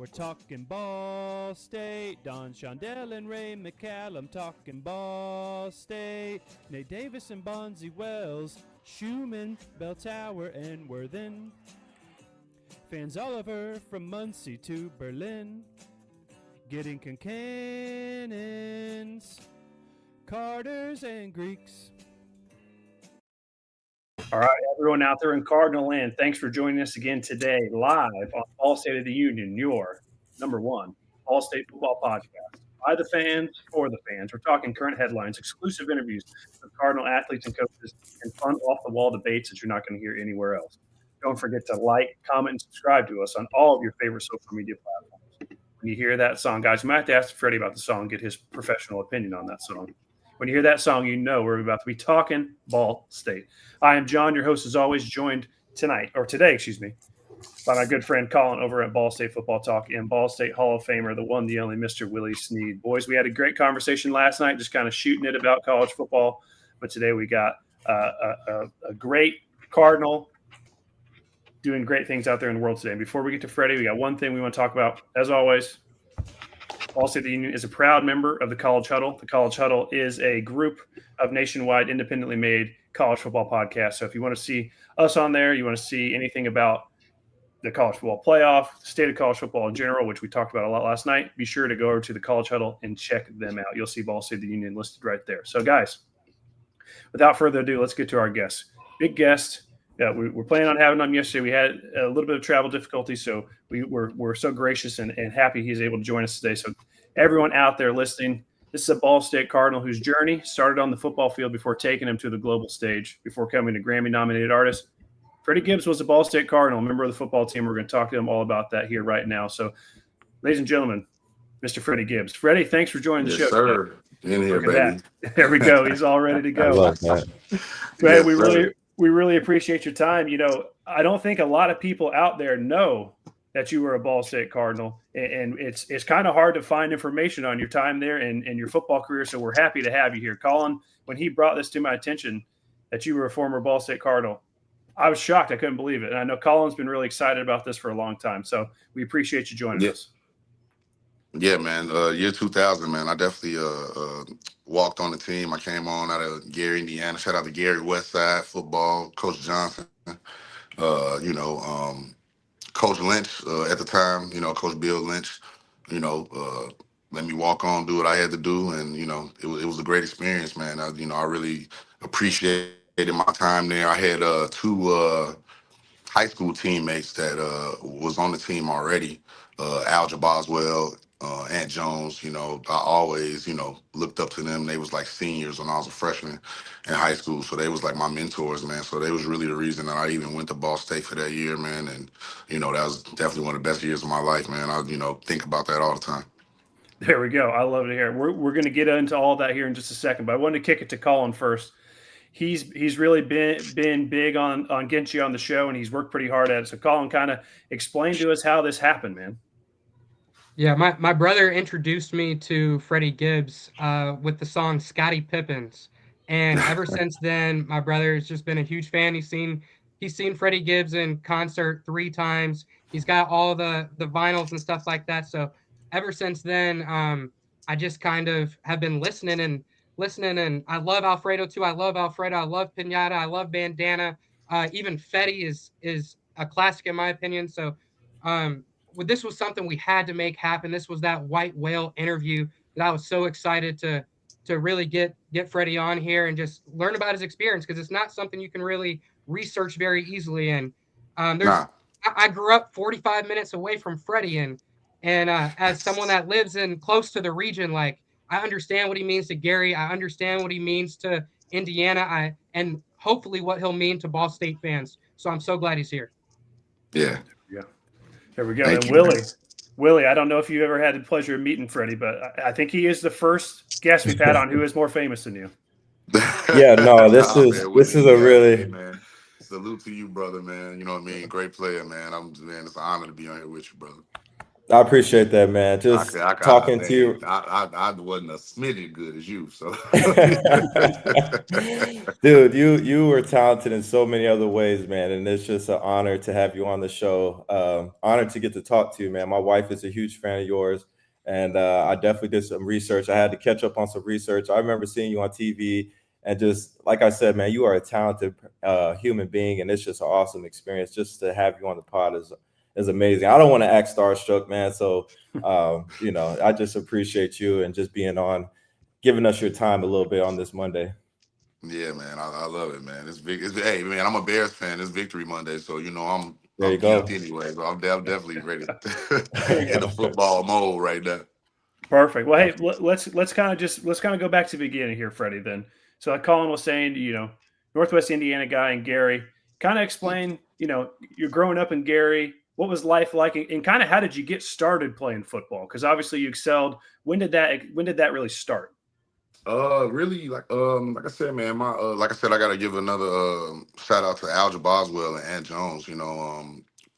We're talking Ball State. Don Shondell and Ray McCallum talking Ball State. Nate Davis and Bonzi Wells. Schumann, Bell Tower, and Worthen. Fans all over from Muncie to Berlin. Getting Cannons, Carters, and Greeks. All right, everyone out there in Cardinal land, thanks for joining us again today, live on All State of the Union, your number one All State football podcast. By the fans, for the fans. We're talking current headlines, exclusive interviews with Cardinal athletes and coaches, and fun off-the-wall debates that you're not going to hear anywhere else. Don't forget to like, comment, and subscribe to us on all of your favorite social media platforms. When you hear that song, guys, you might have to ask Freddie about the song, get his professional opinion on that song. When you hear that song, you know we're about to be talking Ball State. I am John, your host, as always, joined today, by my good friend Colin over at Ball State Football Talk and Ball State Hall of Famer, the one, the only Mr. Willie Sneed. Boys, we had a great conversation last night, just kind of shooting it about college football. But today we got a great Cardinal doing great things out there in the world today. And before we get to Freddie, we got one thing we want to talk about. As always, Ball State of the Union is a proud member of the College Huddle. The College Huddle is a group of nationwide, independently made college football podcasts. So if you want to see us on there, you want to see anything about the college football playoff, the state of college football in general, which we talked about a lot last night, be sure to go over to the College Huddle and check them out. You'll see Ball State of the Union listed right there. So, guys, without further ado, let's get to our guests. Big guest. We're planning on having him yesterday. We had a little bit of travel difficulty, so we're so gracious and happy he's able to join us today. So everyone out there listening, this is a Ball State Cardinal whose journey started on the football field before taking him to the global stage, before coming to Grammy-nominated artist. Freddie Gibbs was a Ball State Cardinal, member of the football team. We're going to talk to him all about that here right now. So, ladies and gentlemen, Mr. Freddie Gibbs. Freddie, thanks for joining the show. Yes, sir. In here, baby. There we go. He's all ready to go. I love that. Yes, we really appreciate your time. You know, I don't think a lot of people out there know that you were a Ball State Cardinal, and it's kind of hard to find information on your time there and your football career. So we're happy to have you here. Colin, when he brought this to my attention that you were a former Ball State Cardinal, I was shocked. I couldn't believe it. And I know Colin's been really excited about this for a long time. So we appreciate you joining us. Yeah, man. Year 2000, man. I definitely walked on the team. I came on out of Gary, Indiana. Shout out to Gary Westside football, Coach Johnson. Coach Lynch at the time. Coach Bill Lynch. Let me walk on, do what I had to do, and it was a great experience, man. I really appreciated my time there. I had two high school teammates that was on the team already. Al Boswell. Ant Jones, I always, looked up to them. They was like seniors when I was a freshman in high school. So they was like my mentors, man. So they was really the reason that I even went to Ball State for that year, man. And, that was definitely one of the best years of my life, man. I, think about that all the time. There we go. I love to hear it. We're going to get into all that here in just a second, but I wanted to kick it to Colin first. He's really been big on getting you on the show, and he's worked pretty hard at it. So Colin, kind of explain to us how this happened, man. Yeah, my brother introduced me to Freddie Gibbs with the song Scottie Pippins. And ever since then, my brother has just been a huge fan. He's seen Freddie Gibbs in concert 3 times. He's got all the vinyls and stuff like that. So ever since then, I just kind of have been listening. And I love Alfredo too. I love Alfredo. I love Pinata. I love Bandana. Even Freddy is a classic in my opinion. So this was something we had to make happen. This was that white whale interview that I was so excited to really get Freddie on here and just learn about his experience, because it's not something you can really research very easily. And I grew up 45 minutes away from Freddie, and as someone that lives in close to the region, like, I understand what he means to Gary. I understand what he means to Indiana. And hopefully what he'll mean to Ball State fans. So I'm so glad he's here. Yeah. There we go. And Willie, I don't know if you ever had the pleasure of meeting Freddie, but I think he is the first guest we've had on who is more famous than you. Yeah, no, this is a really man. Salute to you, brother, man. You know what I mean? Great player, man. It's an honor to be on here with you, brother. I appreciate that, man. Just talking to Hey, you. I wasn't a smidget good as you, so. Dude, you were talented in so many other ways, man, and it's just an honor to have you on the show. Honored to get to talk to you, man. My wife is a huge fan of yours, and I definitely did some research. I had to catch up on some research. I remember seeing you on TV, and just like I said, man, you are a talented human being, and it's just an awesome experience. Just to have you on the pod is amazing. I don't want to act starstruck, man, so I just appreciate you and just being on, giving us your time a little bit on this Monday. Yeah, man, I love it, man. Hey, man, I'm a Bears fan. It's Victory Monday, so There I'm you geeked go. anyway. So I'm definitely ready There you in go. a football mode right now. Perfect. Well, hey, let's kind of go back to the beginning here, Freddie. Then, so like Colin was saying, Northwest Indiana guy and Gary, kind of explain, you're growing up in Gary. What was life like, and kind of how did you get started playing football? Because obviously you excelled. When did that really start? Really, like I said, man, like I said, I gotta give another shout out to Alger Boswell and Ant Jones.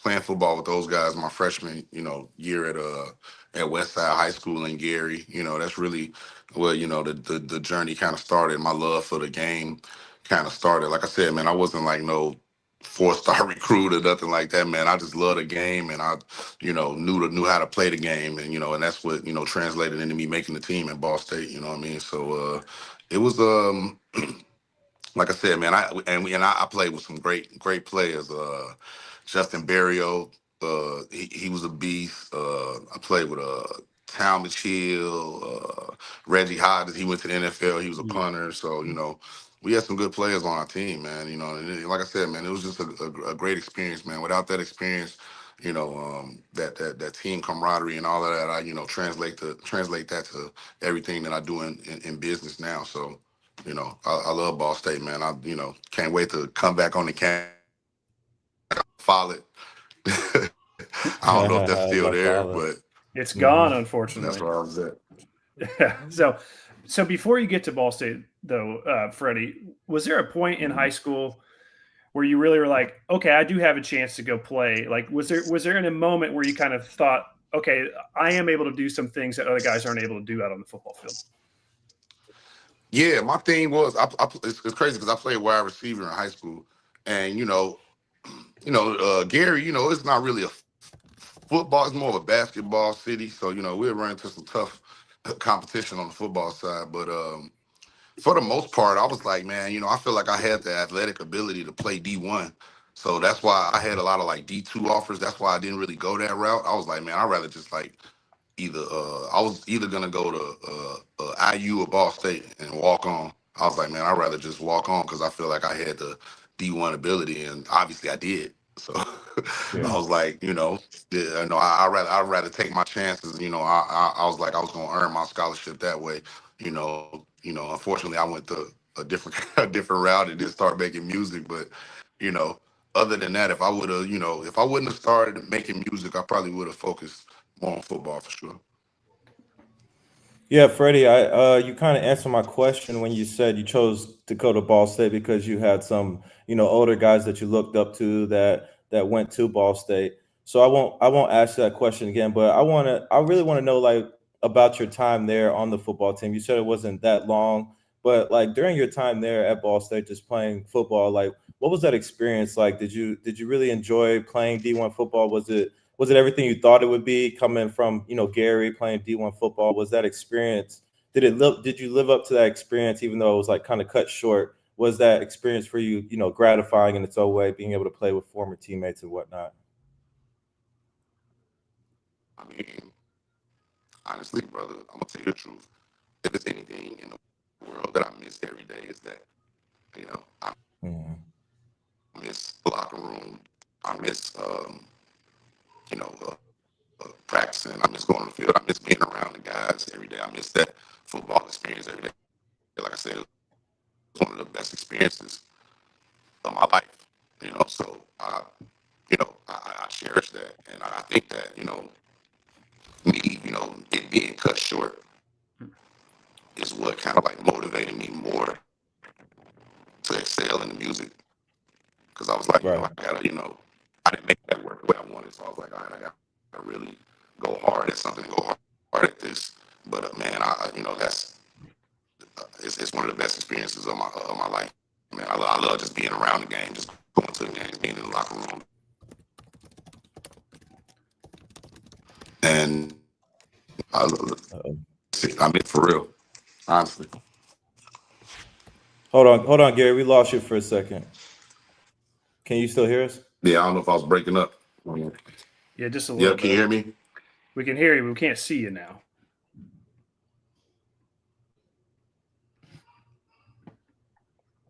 Playing football with those guys my freshman, year at Westside High School in Gary. That's really where the journey kind of started. My love for the game kind of started. Like I said, man, I wasn't like no 4-star recruit or nothing like that, man. I just love the game, and I knew how to play the game, and that's what translated into me making the team at Ball State. You know what I mean? So it was like I said, man, I played with some great players. Justin Barrio, he was a beast. I played with Talmadge Hill, Reggie Hodges. He went to the NFL. He was a Mm. punter. So we had some good players on our team, man. Like I said, man, it was just a great experience, man. Without that experience, that team camaraderie and all of that, I translate that to everything that I do in business now. So. I love Ball State, man. I can't wait to come back on the campus. Follow it. I don't know if that's still My there, father. but It's Hmm. gone, that's unfortunately. where I was at. Yeah. So before you get to Ball State, though, Freddie, was there a point in high school where you really were like, okay, I do have a chance to go play? Like, was there in a moment where you kind of thought, okay, I am able to do some things that other guys aren't able to do out on the football field? Yeah, my thing was it's crazy because I played wide receiver in high school, and Gary, it's not really a football; it's more of a basketball city. So we'll run into some tough competition on the football side, but for the most part, I was like, man, I feel like I had the athletic ability to play D1. So that's why I had a lot of like D2 offers. That's why I didn't really go that route. I was like, man, I'd rather just like I was either gonna go to IU or Ball State and walk on. I was like, man, I'd rather just walk on because I feel like I had the D1 ability, and obviously I did. So I Yeah. was like, yeah, no, I'd rather take my chances. I was like, I was gonna earn my scholarship that way. Unfortunately, I went to a different a different route and didn't start making music. But you know, other than that, if I wouldn't have started making music, I probably would have focused more on football for sure. Yeah, Freddie, you kind of answered my question when you said you chose to go to Ball State because you had some, older guys that you looked up to that went to Ball State. So I won't ask that question again, but I really want to know like about your time there on the football team. You said it wasn't that long, but like during your time there at Ball State, just playing football, like what was that experience like? Did you really enjoy playing D1 football? Was it everything you thought it would be coming from Gary playing D1 football? Was that experience, did you live up to that experience even though it was like kind of cut short? Was that experience for you gratifying in its own way, being able to play with former teammates and whatnot? I mean, honestly, brother, I'm gonna tell you the truth. If there's anything in the world that I miss every day, is that I Mhm. miss the locker room. I miss you know practicing. I miss going on the field. I miss being around the guys every day. I miss that football experience every day. Like I said, it was one of the best experiences of my life. So I cherish that, and I think that me, it being cut short is what kind of like motivated me more to excel in the music because I was like, Right. I gotta, I didn't make that work the way I wanted, so I was like, all right, I gotta really go hard hard at something, and go hard at this. But man, that's it's one of the best experiences of my life. Man, I love just being around the game, just going to the games, being in the locker room, and I mean, for real, honestly. Hold on, Gary. We lost you for a second. Can you still hear us? Yeah, I don't know if I was breaking up. Yeah, just a little bit. Can you hear me? We can hear you, but we can't see you now.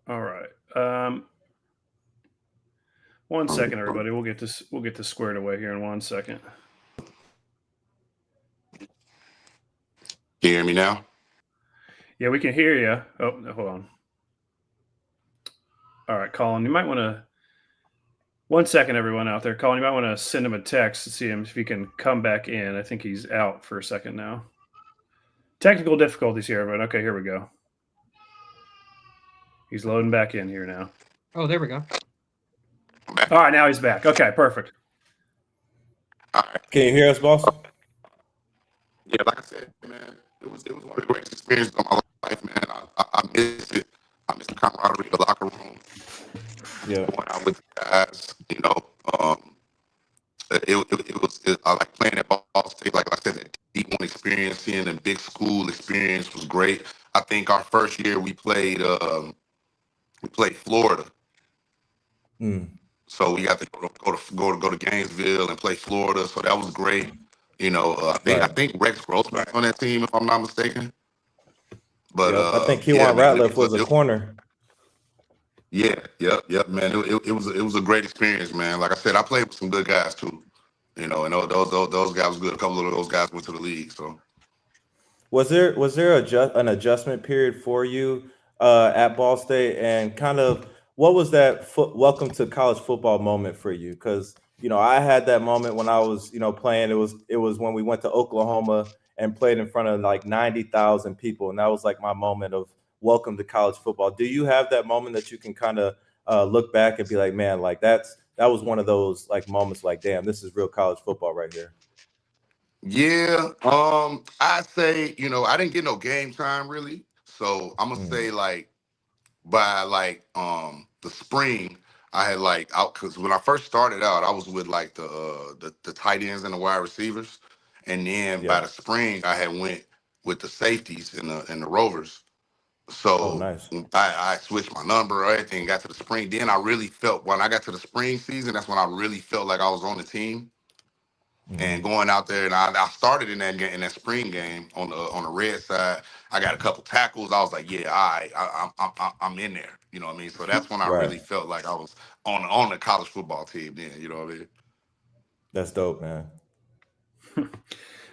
All right. One second, everybody. We'll get this squared away here in 1 second. Can you hear me now? Yeah, we can hear you. Oh, no, hold on. All right, Colin, you might want to. 1 second, everyone out there. Colin, you might want to send him a text to see him if he can come back in. I think he's out for a second now. Technical difficulties here, but okay, here we go. He's loading back in here now. Oh, there we go. All right, now he's back. Okay, perfect. All right. Can you hear us, boss? Yeah, like I said, man, it was one of the greatest experiences of my life, man. I miss it. I miss the camaraderie of the locker room. Yeah. Going out with the guys, I like playing at Ball State. Like I said, that D1 experience, seeing the big school experience was great. I think our first year we played Florida. So we got to go to Gainesville and play Florida. So that was great. I think Rex Gross was on that team, if I'm not mistaken. But I think Kewan Ratliff was a corner. Yeah, man. It was a great experience, man. Like I said, I played with some good guys too. And those guys was good. A couple of those guys went to the league. So was there an adjustment period for you at Ball State, and kind of what was that welcome to college football moment for you? Because I had that moment when I was playing. It was when we went to Oklahoma and played in front of like 90,000 people, and that was like my moment of welcome to college football. Do you have that moment that you can kind of look back and be like, man, like that was one of those like moments, like, damn, this is real college football right here? Yeah, I'd say I didn't get no game time really, so I'm gonna say like by like the spring I had like out, because when I first started out I was with like the tight ends and the wide receivers, and then by the spring I had went with the safeties and the rovers. So nice. I switched my number, everything, got to the spring. Then I really felt, when I got to the spring season, that's when I really felt like I was on the team. And going out there, and I started in that game, in that spring game on the red side. I got a couple tackles. I was like, yeah, I'm in there. You know what I mean? So that's when I really felt like I was on the college football team. Then, you know what I mean? That's dope, man.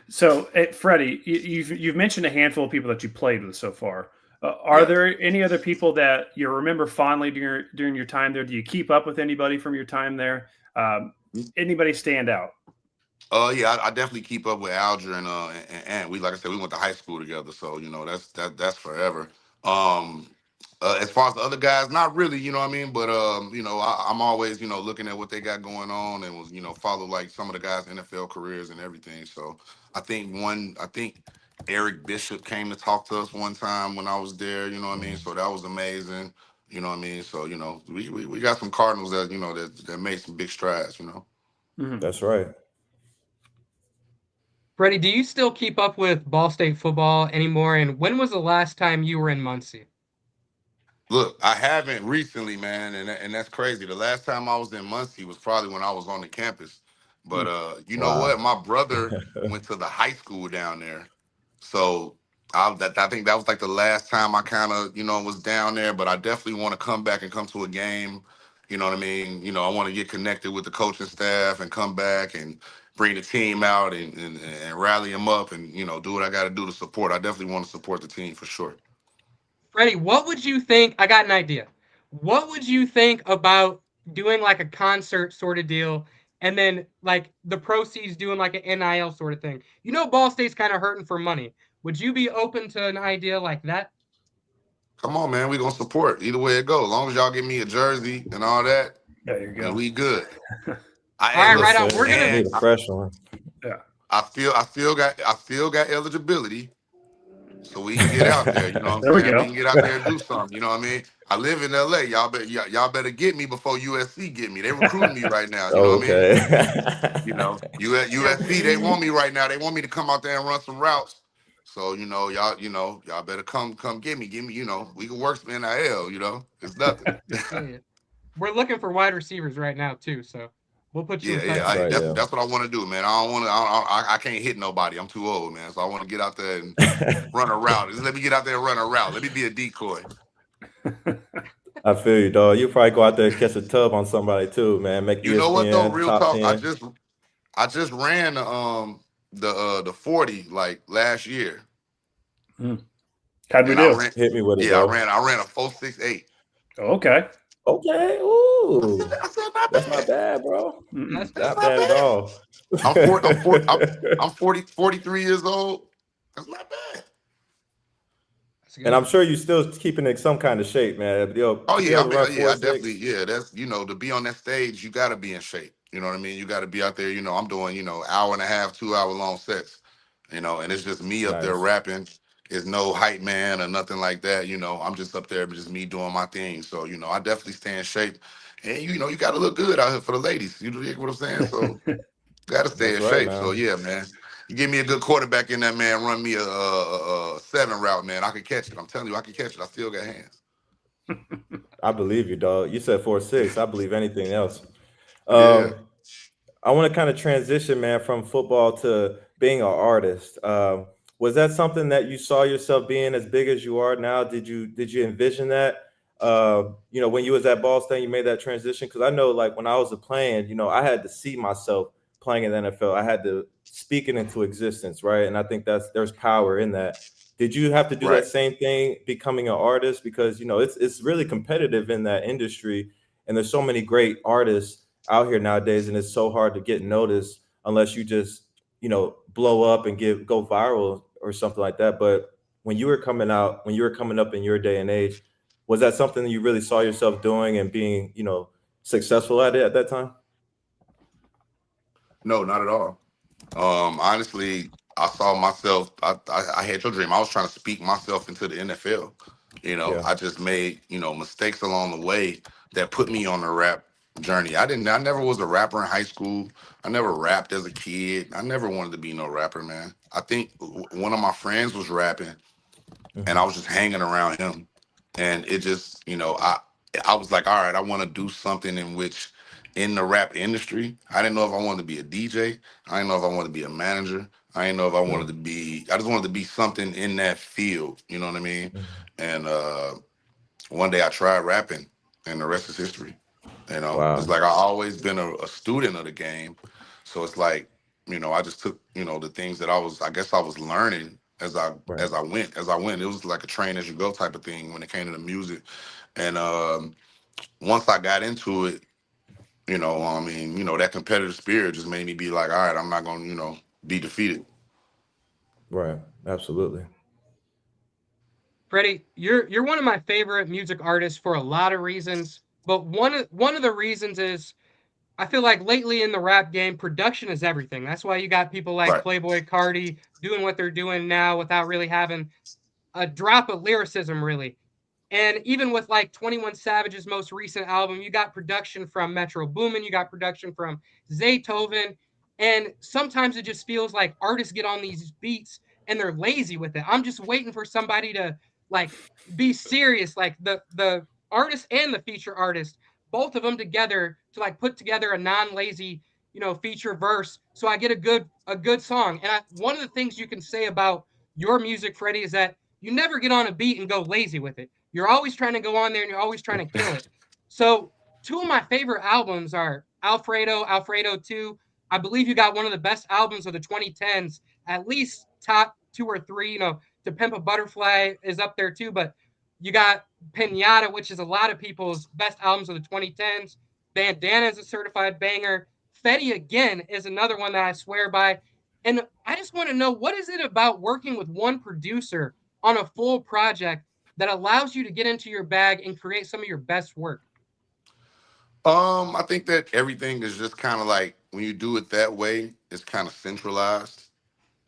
So, Freddie, you've mentioned a handful of people that you played with so far. Are there any other people that you remember fondly during your time there? Do you keep up with anybody from your time there? Anybody stand out? Yeah, I definitely keep up with Alger and we, like I said, we went to high school together, so that's forever. As far as the other guys, not really, you know what I mean, but I'm always looking at what they got going on, and was follow like some of the guys' NFL careers and everything. So I think Eric Bishop came to talk to us one time when I was there, you know what I mean? So that was amazing, you know what I mean? So we got some Cardinals that that made some big strides, That's right. Freddie, do you still keep up with Ball State football anymore? And when was the last time you were in Muncie? Look, I haven't recently, man, and that's crazy. The last time I was in Muncie was probably when I was on the campus. But you know what? My brother went to the high school down there, so I think that was like the last time I kind of was down there. But I definitely want to come back and come to a game. You know what I mean? I want to get connected with the coaching staff and come back and bring the team out and rally them up and do what I got to do to support. I definitely want to support the team for sure. Freddie, what would you think? I got an idea. What would you think about doing like a concert sort of deal, and then like the proceeds doing like an NIL sort of thing? Ball State's kind of hurting for money. Would you be open to an idea like that? Come on, man. We're going to support either way it goes. As long as y'all give me a jersey and all that, there you go. We good. All right, right on. We're going to need a fresh one. Yeah. I still got eligibility, so we can get out there. You know what I'm There we saying? We go. can get out there and do something. You know what I mean? I live in LA. Y'all better get me before USC get me. They recruiting me right now. You know what I mean? Okay. You know, Yeah, USC, they want me right now. They want me to come out there and run some routes. So, y'all better come get me. Give me, we can work some NIL, it's nothing. yeah. We're looking for wide receivers right now too, so we'll put you in Yeah, yeah. touch That's with. right. That's Yeah. that's what I want to do, man. I don't want to. I can't hit nobody. I'm too old, man. So I want to get out there and run a route. Just let me get out there and run a route. Let me be a decoy. I feel you, dog. You probably go out there and catch a tub on somebody too, man. Make You know what though? ESPN Real top talk. I 10. just I just ran the 40 like last year, How'd we and I do? ran. Hit me with it, Yeah, bro. I ran a 4.68. Okay. Okay. I said, Ooh. I said not That's not bad. bad, bro. That's That's Not not bad at bad. all. I'm 43 years old. That's not bad. that's And good. I'm sure you still keeping in some kind of shape, man. Yo, Oh to be yeah, able I to mean, run yeah, four I definitely, six. yeah. That's to be on that stage, you got to be in shape. You know what I mean? You got to be out there. I'm doing hour and a half, 2 hour long sets. And it's just me up there Nice. rapping. It's no hype man or nothing like that. I'm just up there, just me doing my thing. So I definitely stay in shape. And you got to look good out here for the ladies. You get what I'm saying? So got to stay That's in right, shape. So man. yeah, man. You give me a good quarterback in that man, run me a 7 route, man. I can catch it. I'm telling you, I can catch it. I still got hands. I believe you, dog. You said 4 6. I believe anything else. Yeah. Um, I want to kind of transition, man, from football to being an artist. Was that something that you saw yourself being as big as you are now? Did you envision that? When you was at Ball State, you made that transition. Because I know, like when I was playing, I had to see myself playing in the NFL. I had to speak it into existence, right? And I think there's power in that. Did you have to do Right. that same thing becoming an artist? Because it's really competitive in that industry, and there's so many great artists out here nowadays, and it's so hard to get noticed unless you just blow up and go viral or something like that. But when you were coming up in your day and age, was that something that you really saw yourself doing and being successful at it at that time? No, not at all. Honestly, I saw myself. I had your dream. I was trying to speak myself into the NFL. Yeah. I just made mistakes along the way that put me on the rap journey. I never was a rapper in high school. I never rapped as a kid. I never wanted to be no rapper, man. I think one of my friends was rapping, and I Hmm. was just hanging around him, and it just I was like, all right, I want to do something in which in the rap industry. I didn't know if I wanted to be a DJ. I didn't know if I wanted to be a manager. I didn't know if I wanted Yeah. to be. I just wanted to be something in that field. You know what I mean? Mhm. And one day I tried rapping, and the rest is history. It's Wow. like I always been a student of the game, so it's like I just took the things that I guess I was learning as I Right. as I went It was like a train as you go type of thing when it came to the music, and once I got into it, I mean, that competitive spirit just made me be like, all right, I'm not gonna be defeated. Right. Absolutely. Freddie, you're one of my favorite music artists for a lot of reasons, but one of the reasons is I feel like lately in the rap game, production is everything. That's why you got people like Right, Playboy Cardi doing what they're doing now without really having a drop of lyricism, really. And even with like 21 Savage's most recent album, you got production from Metro Boomin, you got production from Zaytoven, and sometimes it just feels like artists get on these beats and they're lazy with it. I'm just waiting for somebody to like be serious, like the artist and the feature artist, both of them together to like put together a non-lazy, feature verse, so I get a good song. And one of the things you can say about your music, Freddie, is that you never get on a beat and go lazy with it. You're always trying to go on there and you're always trying to kill it. So, two of my favorite albums are Alfredo 2. I believe you got one of the best albums of the 2010s, at least top two or three. To Pimp a Butterfly is up there too, but you got Pinata, which is a lot of people's best albums of the 2010s. Bandana is a certified banger. Freddy again is another one that I swear by. And I just want to know, what is it about working with one producer on a full project that allows you to get into your bag and create some of your best work? I think that everything is just kind of like when you do it that way, it's kind of centralized.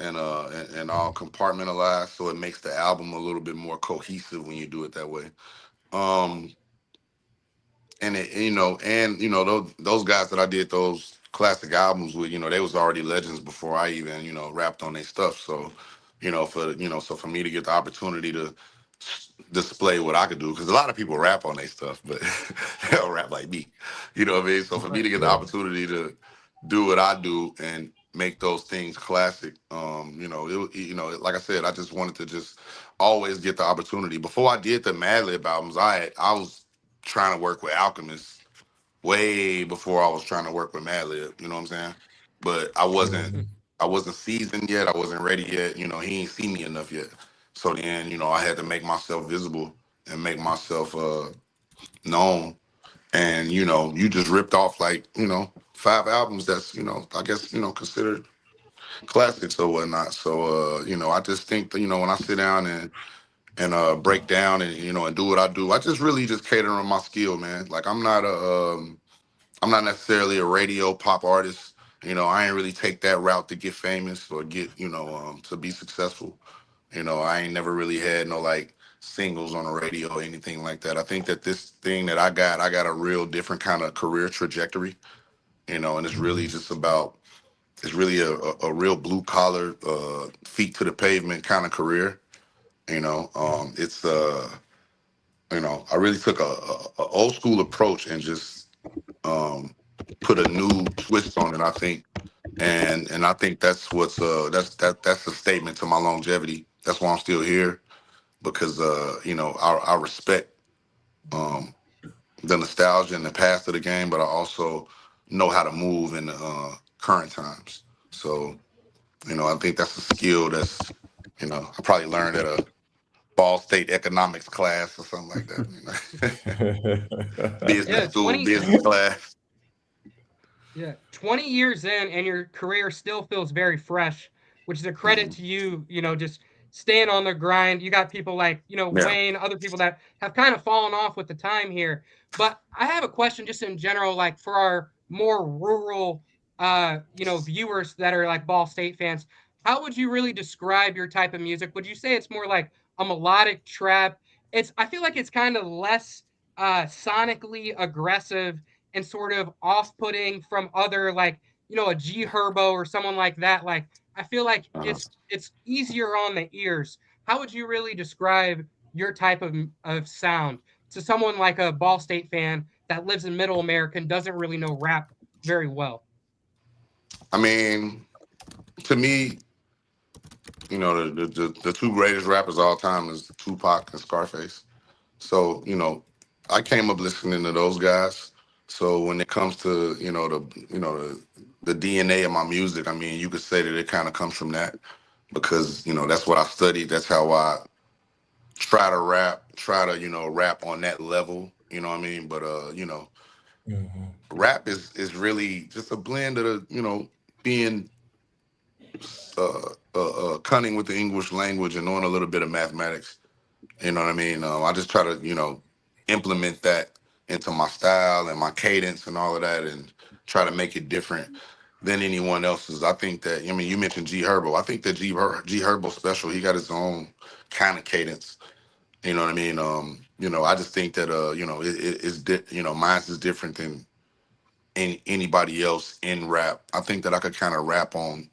and all compartmentalized, so it makes the album a little bit more cohesive when you do it that way. Um, and it, those guys that I did those classic albums with, they was already legends before I even rapped on their stuff. So so for me to get the opportunity to display what I could do, because a lot of people rap on their stuff, but they don't rap like me. You know what I mean? So for me Right. to get the Yeah. opportunity to do what I do and make those things classic, like I said, I just wanted to just always get the opportunity. Before I did the Madlib albums, I was trying to work with Alchemist way before I was trying to work with Madlib. You know what I'm saying? But Mhm. I wasn't seasoned yet. I wasn't ready yet. He ain't seen me enough yet. So then, I had to make myself visible and make myself known. And you just ripped off like 5 albums that's I guess considered classics or whatnot. So I just think that when I sit down and break down and and do what I do, I just really just cater on my skill, man. Like I'm not necessarily a radio pop artist. I ain't really take that route to get famous or get to be successful. I ain't never really had no like singles on the radio or anything like that. I think that this thing that I got a real different kind of career trajectory. And it's really just about it's really a real blue collar, feet to the pavement kind of career. It's I really took a old school approach and just um, put a new twist on it. I think, and I think that's that's a statement to my longevity. That's why I'm still here because I respect um, the nostalgia and the past of the game, but I also know how to move in the current times. So I think that's a skill that's I probably learned at a Ball State economics class or something like that. Business Yeah, school, 20 business class. Yeah, 20 years in and your career still feels very fresh, which is a credit Mhm. to you, just staying on the grind. You got people like, Yeah. Wayne, other people that have kind of fallen off with the time here. But I have a question just in general, like for our more rural, viewers that are like Ball State fans. How would you really describe your type of music? Would you say it's more like a melodic trap? I feel like it's kind of less sonically aggressive and sort of off-putting from other, like, a G Herbo or someone like that. Like, I feel like Uh, it's easier on the ears. How would you really describe your type of sound to someone like a Ball State fan that lives in Middle America and doesn't really know rap very well? I mean, to me, the two greatest rappers of all time is Tupac and Scarface. So I came up listening to those guys. So when it comes to the DNA of my music, I mean, you could say that it kind of comes from that because that's what I studied. That's how I try to rap, rap on that level. You know what I mean? But Mhm. rap is really just a blend of being cunning with the English language and knowing a little bit of mathematics. You know what I mean? I just try to implement that into my style and my cadence and all of that, and try to make it different than anyone else's. I think that I mean you mentioned G Herbo. I think that G Herbo special. He got his own kind of cadence. You know what I mean? I just think that mine's is different than anybody else in rap. I think that I could kind of rap on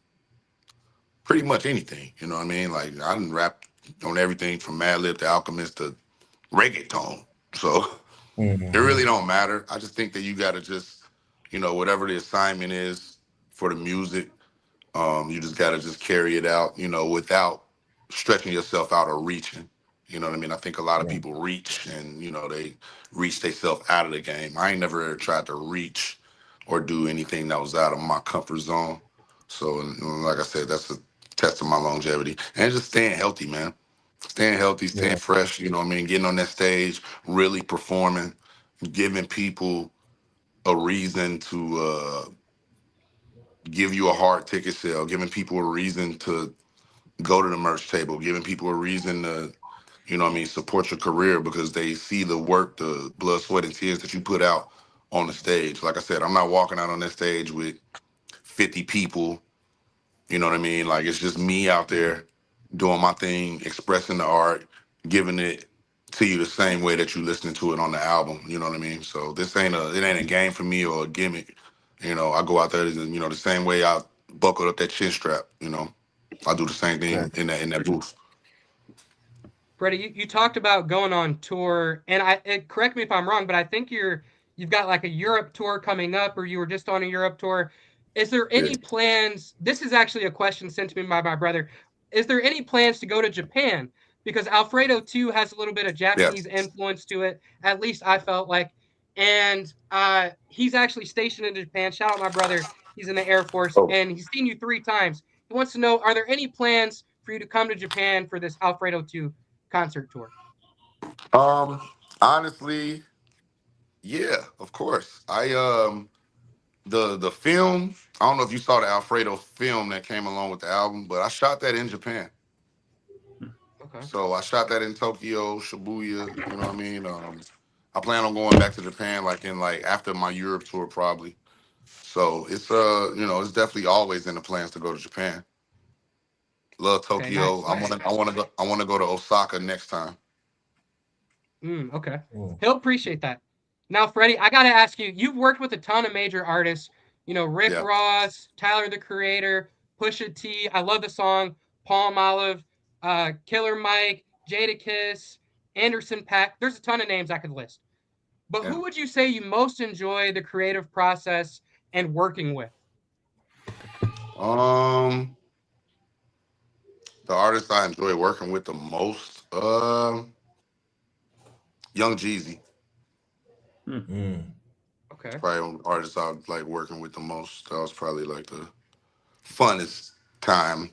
pretty much anything. You know what I mean? Like I didn't rap on everything from Madlib to Alchemist to reggaeton. So it really Mhm. don't matter. I just think that you got to just, whatever the assignment is for the music, you just got to just carry it out, without stretching yourself out or reaching. You know what I mean? I think a lot of Yeah. people reach and, they reach themselves out of the game. I ain't never tried to reach or do anything that was out of my comfort zone. So, like I said, that's a test of my longevity and just staying healthy, man. Staying healthy, staying Yeah. fresh, you know what I mean? Getting on that stage, really performing, giving people a reason to give you a hard ticket sale, giving people a reason to go to the merch table, giving people a reason to, support your career because they see the work, the blood, sweat, and tears that you put out on the stage. Like I said, I'm not walking out on that stage with 50 people You know what I mean? Like it's just me out there doing my thing, expressing the art, giving it to you the same way that you listening to it on the album. You know what I mean? So it ain't a game for me or a gimmick. You know, I go out there, you know, the same way I buckled up that chin strap. You know, I do the same thing in that booth. Freddie, you talked about going on tour, and correct me if I'm wrong, but I think you've got like a Europe tour coming up, or you were just on a Europe tour. Is there Yeah. any plans? This is actually a question sent to me by my brother. Is there any plans to go to Japan? Because Alfredo too has a little bit of Japanese Yes. influence to it. At least I felt like, and he's actually stationed in Japan. Shout out my brother. He's in the Air Force, Oh. and he's seen you 3 times. He wants to know: are there any plans for you to come to Japan for this Alfredo 2 concert tour? Honestly, yeah, of course. The film, I don't know if you saw the Alfredo film that came along with the album, but I shot that in Japan. Okay. So I shot that in Tokyo, Shibuya, you know what I mean? I plan on going back to Japan like after my Europe tour probably. So it's you know, it's definitely always in the plans to go to Japan. Love Okay, nice. Tokyo. I wanna go to Osaka next time. Okay. He'll appreciate that. Now, Freddie, I got to ask you, you've worked with a ton of major artists, Rick Yeah. Ross, Tyler, the Creator, Pusha T. I love the song, Palm Olive, Killer Mike, Jadakiss, Anderson .Paak. There's a ton of names I could list. But Yeah. who would you say you most enjoy the creative process and working with? The artist I enjoy working with the most, Young Jeezy. Okay. Probably the artist I like working with the most. That was probably like the funnest time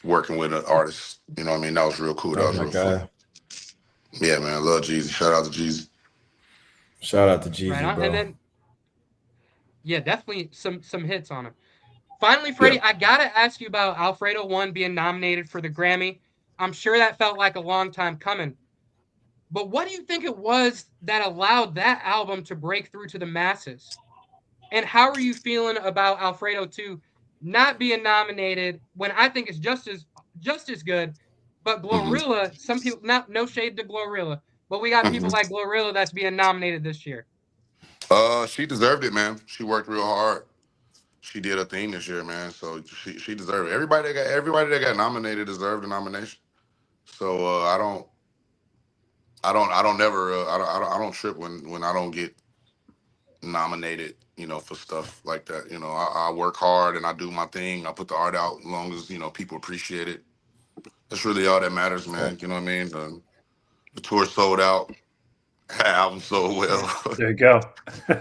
working with an artist. You know what I mean? That was real cool. That That's was my real fun. guy. Yeah, man. I love Jeezy. Shout out to Jeezy. Shout out to Right Jeezy, on. bro. And then, yeah, definitely some hits on him. Finally, Yeah. Freddie, I gotta ask you about Alfredo 1 being nominated for the Grammy. I'm sure that felt like a long time coming. But what do you think it was that allowed that album to break through to the masses? And how are you feeling about Alfredo 2 not being nominated when I think it's just as good? But hmm Glorilla, some people, not no shade to Glorilla, but we got people hmm like Glorilla that's being nominated this year. She deserved it, man. She worked real hard. She did a thing this year, man. So she deserved it. Everybody that got nominated deserved a nomination. So I don't never I don't trip when I don't get nominated, you know, for stuff like that. You know, I work hard and I do my thing. I put the art out as long as, you know, people appreciate it. That's really all that matters, man. You know what I mean? The tour sold out. Album sold well. There you go.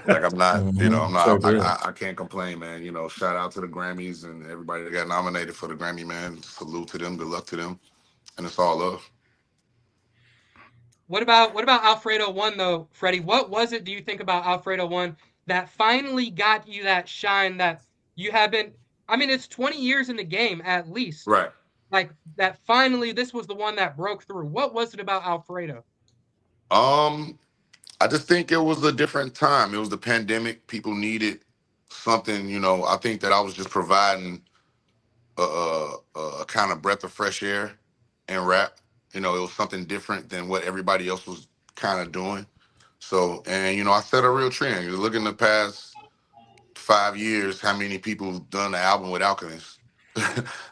Like I'm not, you know, I'm Sure not. did. I can't complain, man. You know, shout out to the Grammys and everybody that got nominated for the Grammy, man. Salute to them. Good luck to them, and it's all love. What about Alfredo 1 though, Freddie? What was it do you think about Alfredo 1 that finally got you that shine that you have been, I mean, it's 20 years in the game at least. Right. Like that finally this was the one that broke through. What was it about Alfredo? I just think it was a different time. It was the pandemic. People needed something. You know, I think that I was just providing a kind of breath of fresh air in rap. You know, it was something different than what everybody else was kind of doing. So, and you know, I set a real trend. You look in the past 5 years, how many people have done an album with Alchemist?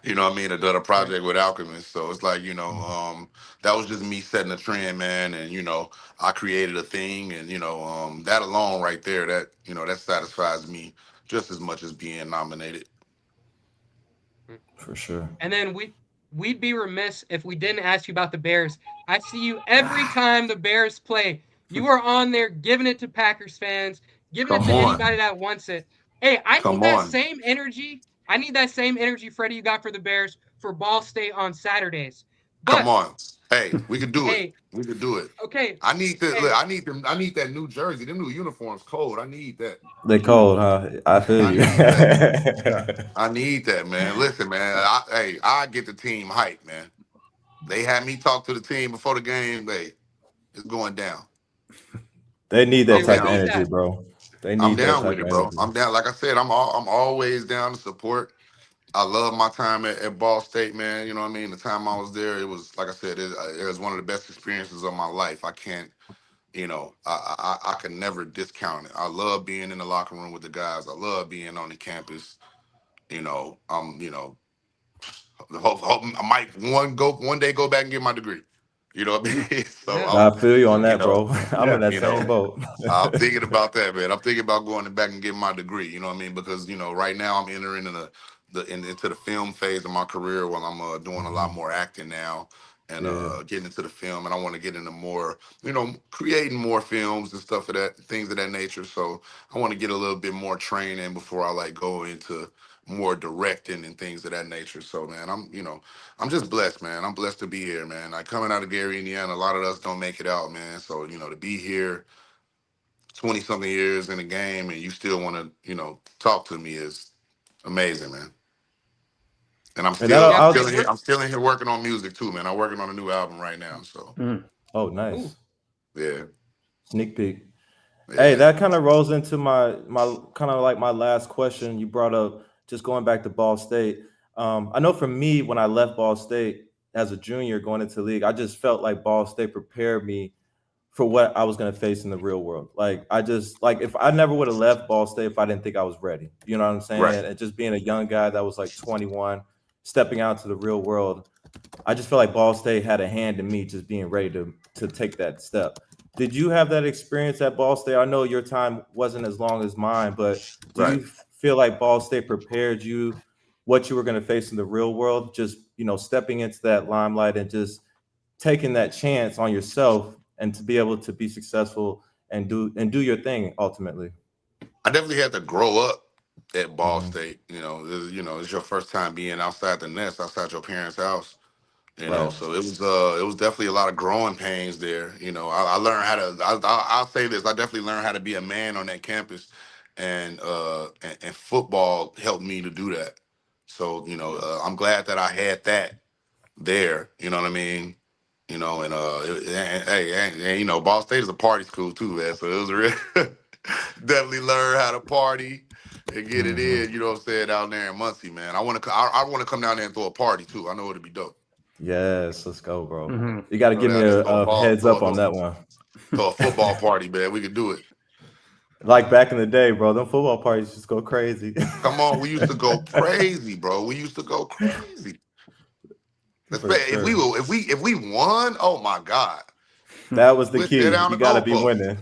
You know what I mean? Or done a Right. project with Alchemist. So it's like, you know, that was just me setting a trend, man. And, you know, I created a thing and, you know, that alone right there, that, you know, that satisfies me just as much as being nominated. For sure. And then we'd be remiss if we didn't ask you about the Bears. I see you every time the Bears play. You are on there giving it to Packers fans, giving it Come to on. anybody that wants it. Hey, I need Come that on. same energy. I need that same energy, Freddie, you got for the Bears for Ball State on Saturdays. Come But on. Hey, we could do it. hey, We could do it. okay, I need that. Look, hey, I need that new jersey. Them new uniforms cold. I need that. They cold, huh? I feel I you. need that. I need that, man. Listen, man. I get the team hype, man. They had me talk to the team before the game. Hey, it's going down. They need they that I'm type of really down. need energy, that. bro. They I'm need that down type with of it, bro. energy. I'm down. Like I said, I'm always down to support. I love my time at Ball State, man. You know what I mean? The time I was there, it was like I said, it was one of the best experiences of my life. I can't, I can never discount it. I love being in the locker room with the guys. I love being on the campus. I might one day go back and get my degree. You know what I mean? So Yeah. I feel you on you that, know, bro. I'm in Yeah. that you know, same boat. I'm thinking about that, man. I'm thinking about going back and getting my degree. You know what I mean? Because right now I'm entering into the film phase of my career while I'm doing a lot Mhm. more acting now and Yeah. getting into the film. And I want to get into more, creating more films and stuff of that, things of that nature. So I want to get a little bit more training before I like go into more directing and things of that nature. So man, I'm just blessed, man. I'm blessed to be here, man. Like coming out of Gary, Indiana, a lot of us don't make it out, man. So to be here 20 something years in the game and you still want to, talk to me is amazing, man. And I'm And that still Yeah, I'm Freddie, still in here. we're I'm still in here working on music too, man. I'm working on a new album right now. So Mm. Oh, ooh, nice. yeah, Sneak peek. Hey, yeah. that kind of rolls into my kind of like my last question. You brought up just going back to Ball State. I know for me, when I left Ball State as a junior going into the league, I just felt like Ball State prepared me for what I was going to face in the real world. Like I just like if I never would have left Ball State if I didn't think I was ready. You know what I'm Right. saying? And just being a young guy that was like 21, stepping out to the real world, I just feel like Ball State had a hand in me just being ready to take that step. Did you have that experience at Ball State? I know your time wasn't as long as mine, but do Right. you feel like Ball State prepared you what you were going to face in the real world? Just stepping into that limelight and just taking that chance on yourself and to be able to be successful and do your thing ultimately. I definitely had to grow up at Ball Hmm. State. It's your first time being outside the nest, outside your parents' house. Right. So it was definitely a lot of growing pains there. I learned how to. I'll say this: I definitely learned how to be a man on that campus, and football helped me to do that. So I'm glad that I had that there. You know what I mean? And Ball State is a party school too, man. So it was real. Definitely learn how to party and get it Hmm. in. You know what I'm saying? Down there in Muncie, man. I want to come down there and throw a party too. I know it'd be dope. Yes, let's go, bro. Hmm. You got to Go give me down there, a heads up on that one. throw a football party, man. We could do it. Like back in the day, bro, them football parties just go crazy. Come on, we used to go crazy, bro. We used to go crazy. For If we sure. were, if we won, oh my God, That was the we'd tear key. down You the got to be goalposts. winning.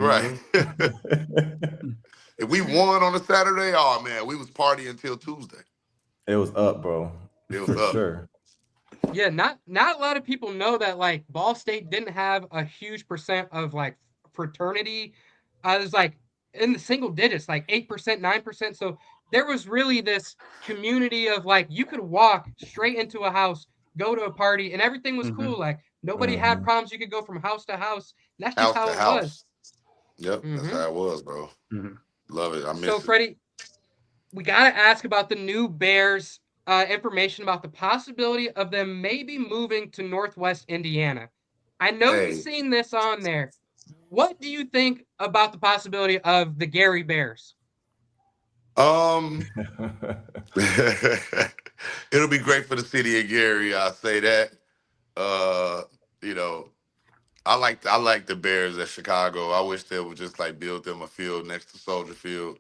Right. Hmm. If we won on a Saturday, oh man, we was partying until Tuesday. It was up, bro. It was For up. sure. yeah, not a lot of people know that like Ball State didn't have a huge percent of like fraternity. It was like in the single digits, like 8%, 9%. So there was really this community of like you could walk straight into a house, go to a party, and everything was Hmm. cool. Like nobody had Hmm. problems. You could go from house to house. And that's just House how to it was. house. Yep, that's Hmm how it was, bro. Hmm. Love it. I So miss it. Freddie, we got to ask about the new Bears information about the possibility of them maybe moving to Northwest Indiana. I know you've Hey, seen this on there. What do you think about the possibility of the Gary Bears? um, it'll be great for the city of Gary. I say that. Uh, you know, I like the Bears at Chicago. I wish they would just like build them a field next to Soldier Field.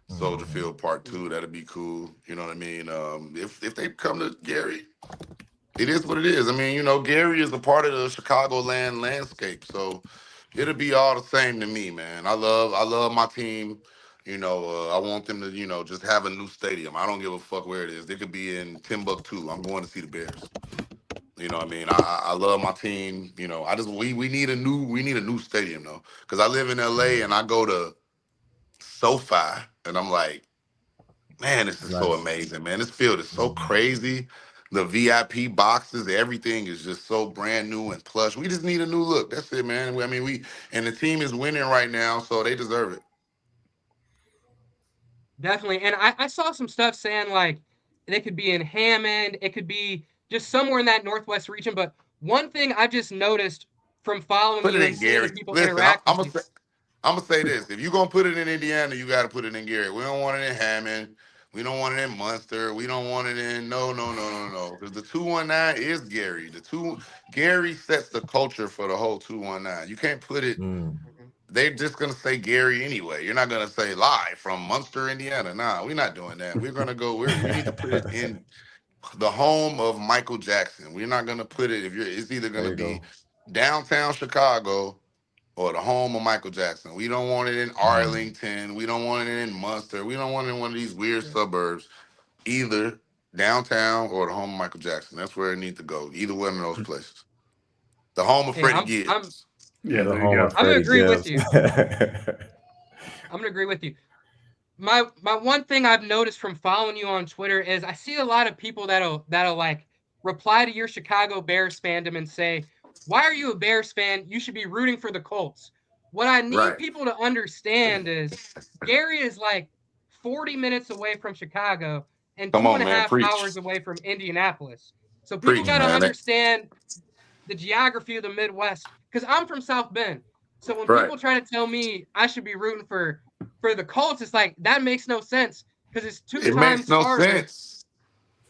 Soldier Hmm. Field Part Two. That'd be cool. You know what I mean? If they come to Gary, it is what it is. I mean, Gary is a part of the Chicagoland landscape, so it'll be all the same to me, man. I love my team. I want them to, just have a new stadium. I don't give a fuck where it is. It could be in Timbuktu. I'm going to see the Bears. You know what I mean? I love my team. I just we need a new stadium though, because I live in LA and I go to SoFi and I'm like, man, this is so Nice. amazing, man. This field is so Mhm. crazy. The VIP boxes, everything is just so brand new and plush. We just need a new look. That's it, man. I mean, and the team is winning right now, so they deserve it. Definitely. And I saw some stuff saying like they could be in Hammond, it could be just somewhere in that Northwest region. But one thing I just noticed from following Put it you and in seeing the Gary. people Listen, interact I'm with gonna you, say, I'm gonna say this: if you're gonna put it in Indiana, you got to put it in Gary. We don't want it in Hammond. We don't want it in Munster. We don't want it in no. Because the 219 is Gary. Gary sets the culture for the whole 219. You can't put it. Mm. They're just gonna say Gary anyway. You're not gonna say live from Munster, Indiana. Nah, we're not doing that. We're gonna go. We need to put it in the home of Michael Jackson. We're not gonna put it. It's either There gonna you be go. downtown Chicago or the home of Michael Jackson. We don't want it in Mm. Arlington. We don't want it in Munster. We don't want it in one of these weird suburbs. Either downtown or the home of Michael Jackson. That's where it needs to go. Either one of those places. The home of Hey, Freddie I'm Gibbs. Yeah, The there you home go. of I'm gonna Freddie agree with Gibbs. you. I'm gonna agree with you. My one thing I've noticed from following you on Twitter is I see a lot of people that'll like reply to your Chicago Bears fandom and say, "Why are you a Bears fan? You should be rooting for the Colts." What I need Right. people to understand is Gary is like 40 minutes away from Chicago and Come two on, and a man. half Preach. hours away from Indianapolis. So people Preach, got to man. understand the geography of the Midwest because I'm from South Bend. So when Right. people try to tell me I should be rooting for the Colts, it's like that makes no sense because it's two It makes times no farther. sense.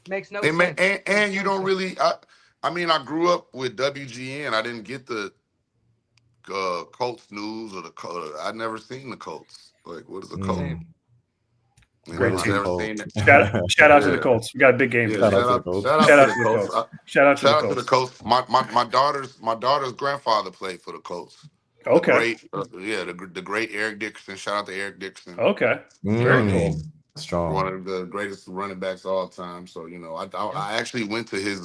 Makes no It may, sense. Makes and you no don't sense. really. I mean, I grew up with WGN. I didn't get the Colts news or I never seen the Colts. Like, what is a Colt? Same. Mm. You Great know, I team. never seen it. Shout out to the Yeah, Colts. We got a big game yeah. today. Shout out to the Colts. Shout out Shout to out the to the Colts. Colts. Shout out to the Shout out to the Colts. Colts. My daughter's grandfather played for the Colts. The Okay. great, the great Eric Dickerson. Shout out to Eric Dickerson. Okay. Very I cool. mean, Mm. Strong. one of the greatest running backs of all time. So I actually went to his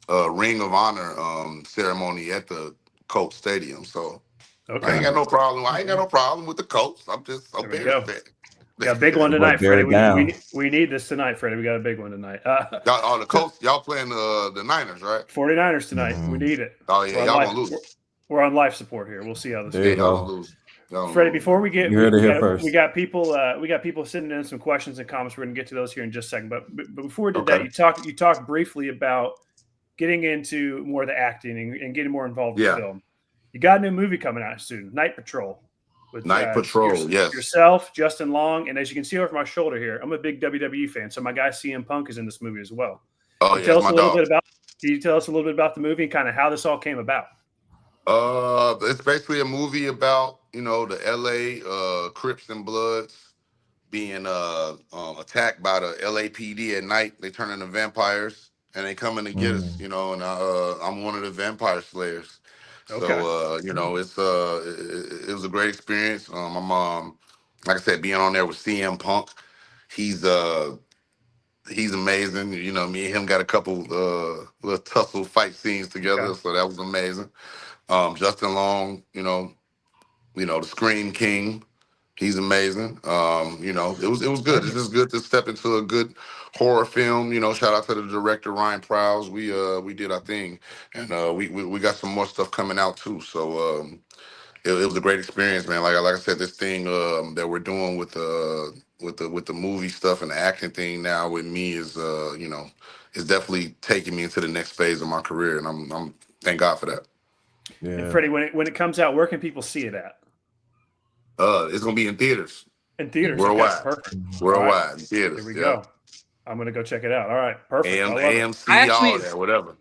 Ring of Honor ceremony at the Colts Stadium. So I Okay. ain't got no problem. I ain't got no problem with the Colts. I'm just a There we Bears go. fan. We got a big one Boy, tonight, bear Freddie. it down. We need this tonight, Freddie. We got a big one tonight. The Colts, y'all playing the Niners, right? 49ers tonight. We Mhm. need it. Oh yeah, We're on y'all life. gonna lose. We're on life support here. We'll see how this There Yeah, you goes. y'all go. gonna lose. Y'all gonna Freddie, lose. before we get, You heard it here first. we got people sending in some questions and comments. We're gonna get to those here in just a second. But before we did Okay. that, you talked briefly about getting into more of the acting and getting more involved in film. You got a new movie coming out soon, Night Patrol. With, Night Patrol, yes. Yourself, Justin Long, and as you can see over my shoulder here, I'm a big WWE fan, so my guy CM Punk is in this movie as well. Oh Can yeah, it's my dog. Can you tell us a little bit about the movie and kind of how this all came about? It's basically a movie about the LA Crips and Bloods being attacked by the LAPD at night. They turn into vampires and they come in to get us, and I'm one of the vampire slayers. Okay. So it was a great experience. My mom, like I said, being on there with CM Punk, he's amazing. Me and him got a couple little tussle fight scenes together, Okay. so that was amazing. Justin Long, the Scream King. He's amazing. It was good. It's just good to step into a good horror film. Shout out to the director Ryan Prowse. We did our thing, and we got some more stuff coming out too. So it was a great experience, man. Like I said, this thing that we're doing with the movie stuff and the acting thing now with me is is definitely taking me into the next phase of my career, and I'm thank God for that. Yeah. And Freddie, when it comes out, where can people see it at? It's gonna be in theaters. In theaters. Worldwide. Okay, perfect. Worldwide. Right. Theaters. There we yeah. go. I'm gonna go check it out. All right, perfect. AMC, all that, whatever.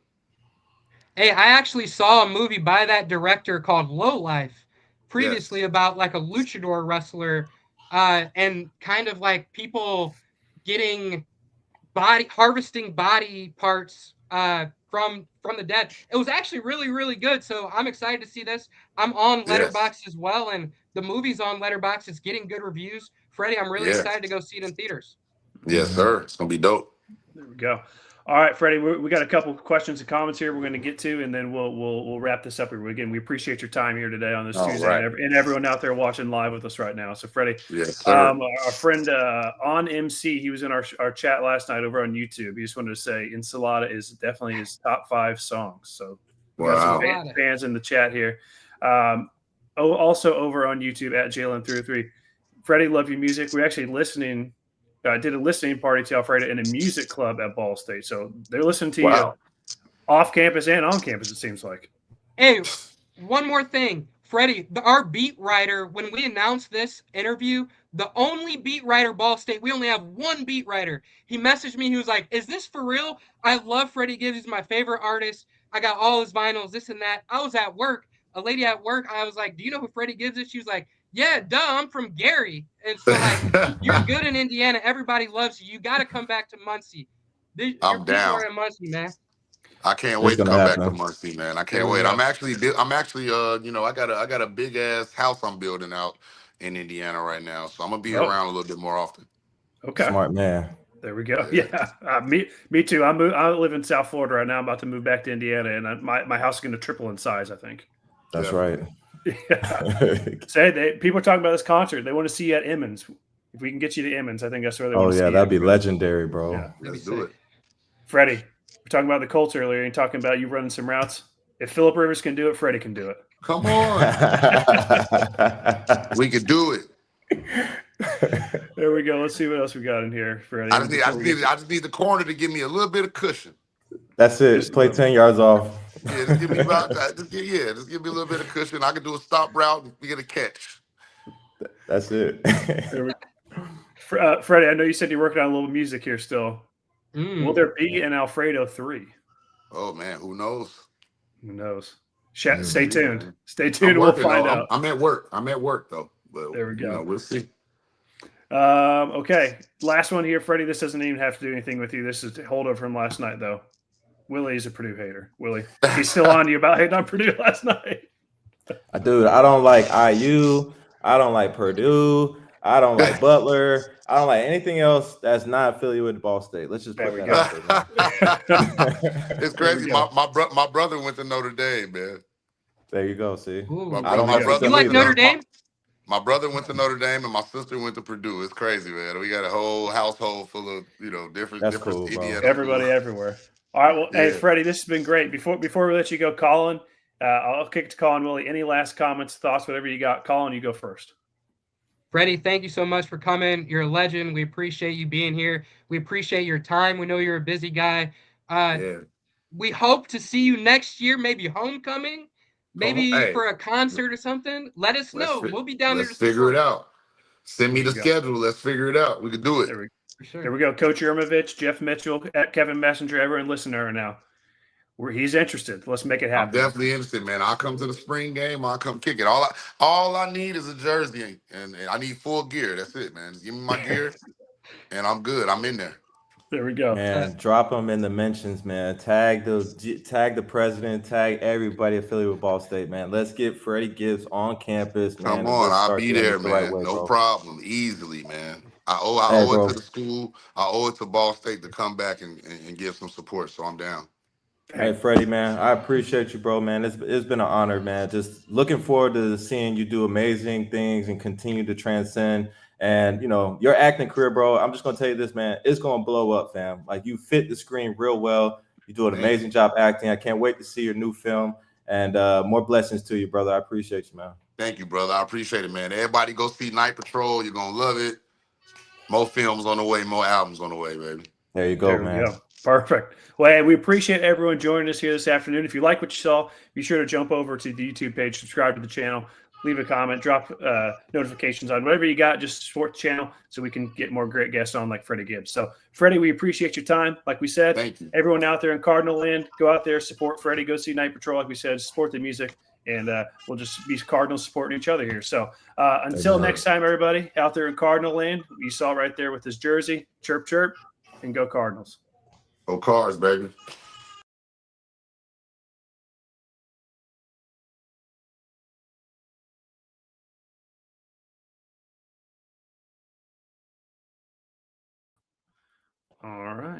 Hey, I actually saw a movie by that director called Low Life previously about like a luchador wrestler and kind of like people getting harvesting body parts from the dead. It was actually really, really good. So I'm excited to see this. I'm on Letterboxd as well, and the movie's on Letterboxd. It's getting good reviews. Freddie, I'm really excited to go see it in theaters. Yes, sir. It's gonna be dope. There we go. All right, Freddie, we got a couple of questions and comments here we're going to get to, and then we'll wrap this up here. Again, we appreciate your time here today on this Tuesday, and everyone out there watching live with us right now. So, Freddie, yes, sir. Our friend on MC, he was in our chat last night over on YouTube. He just wanted to say Enchilada is definitely his top 5 songs. So, we got some fans in the chat here. Also over on YouTube at Jalen303. Freddie, love your music. We're actually listening. I did a listening party to Alfredo in a music club at Ball State. So they're listening to you off campus and on campus, it seems like. Hey, one more thing. Freddie, our beat writer, when we announced this interview, the only beat writer, Ball State. We only have one beat writer. He messaged me. He was like, "Is this for real? I love Freddie Gibbs. He's my favorite artist. I got all his vinyls, this and that." I was at work. A lady at work, I was like, "Do you know who Freddie Gibbs is?" She was like, "Yeah, duh, I'm from Gary." And so, like, you're good in Indiana. Everybody loves you. You got to come back to Muncie. Your I'm people down. are in Muncie, man. I can't It's wait to gonna come back to happen. Muncie, man. I There can't we wait. go. I'm actually, you know, I got a big ass house I'm building out in Indiana right now, so I'm gonna be Oh. around a little bit more often. Okay. Smart man. There we go. Yeah, me too. I live in South Florida right now. I'm about to move back to Indiana, and my house is going to triple in size, I think. That's Yeah. right. Yeah. People are talking about this concert. They want to see you at Emmons. If we can get you to Emmons, I think that's where they Oh want to see yeah, you. that'd be legendary, bro. Yeah, Let's do it. Freddie, we're talking about the Colts earlier, and talking about you running some routes. If Philip Rivers can do it, Freddie can do it. Come on, we could do it. There we go. Let's see what else we got in here, Freddie. I just need the corner to give me a little bit of cushion. That's it. Just Play 10 yards off. Yeah, just give me about that. Just give me a little bit of cushion. I can do a stop route and get a catch. That's it. Freddie, I know you said you're working on a little music here still. Will there be an Alfredo 3? Oh man, who knows? Who knows? Stay tuned. Man. Stay tuned. We'll find out. I'm at work. I'm at work though. But There we go. You know, we'll see. Okay. Last one here, Freddie. This doesn't even have to do anything with you. This is a holdover from last night, though. Willie's a Purdue hater. Willie, he's still on you about hating on Purdue last night. Dude, I don't like IU. I don't like Purdue. I don't like Butler. I don't like anything else that's not affiliated with Ball State. Let's just put that out there. It's crazy. My brother went to Notre Dame, man. There you go. See, I don't like you like Notre Dame? My brother went to Notre Dame and my sister went to Purdue. It's crazy, man. We got a whole household full of different cool, Indiana everybody schools. everywhere. All right, well, Hey Freddie, this has been great. Before we let you go, Colin, I'll kick it to Colin. Willie, any last comments, thoughts, whatever you got? Colin, you go first. Freddie, thank you so much for coming. You're a legend. We appreciate you being here. We appreciate your time. We know you're a busy guy. We hope to see you next year, maybe homecoming, maybe for a concert or something. Let us know. We'll be down there to figure it out. Send me the schedule. Let's figure it out. We can do it. There we go. Coach Yermovich, Jeff Mitchell, Kevin Messenger, everyone listening right now. He's interested. Let's make it happen. I'm definitely interested, man. I'll come to the spring game. I'll come kick it. All I need is a jersey, and I need full gear. That's it, man. Give me my gear, and I'm good. I'm in there. There we go. Man, drop them in the mentions, man. Tag the president, tag everybody affiliated with Ball State, man. Let's get Freddie Gibbs on campus, man. Come on, I'll be there, man. No problem. Easily, man. I owe it to the school. I owe it to Ball State to come back and give some support. So I'm down. Hey, Freddie, man, I appreciate you, bro, man. It's been an honor, man. Just looking forward to seeing you do amazing things and continue to transcend. And, your acting career, bro, I'm just going to tell you this, man, it's going to blow up, fam. Like, you fit the screen real well. You do an amazing job acting. I can't wait to see your new film. And more blessings to you, brother. I appreciate you, man. Thank you, brother. I appreciate it, man. Everybody go see Night Patrol. You're going to love it. More films on the way, more albums on the way, baby. There you go, man. Go. Perfect. Well, hey, we appreciate everyone joining us here this afternoon. If you like what you saw, be sure to jump over to the YouTube page, subscribe to the channel, leave a comment, drop notifications on whatever you got. Just support the channel so we can get more great guests on like Freddie Gibbs. So, Freddie, we appreciate your time. Like we said, thank you. Everyone out there in Cardinal land, go out there, support Freddie, go see Night Patrol. Like we said, support the music, and we'll just be Cardinals supporting each other here. So, until next time, everybody out there in Cardinal land, you saw right there with his jersey, chirp, chirp, and go Cardinals. Go Cards, baby. All right.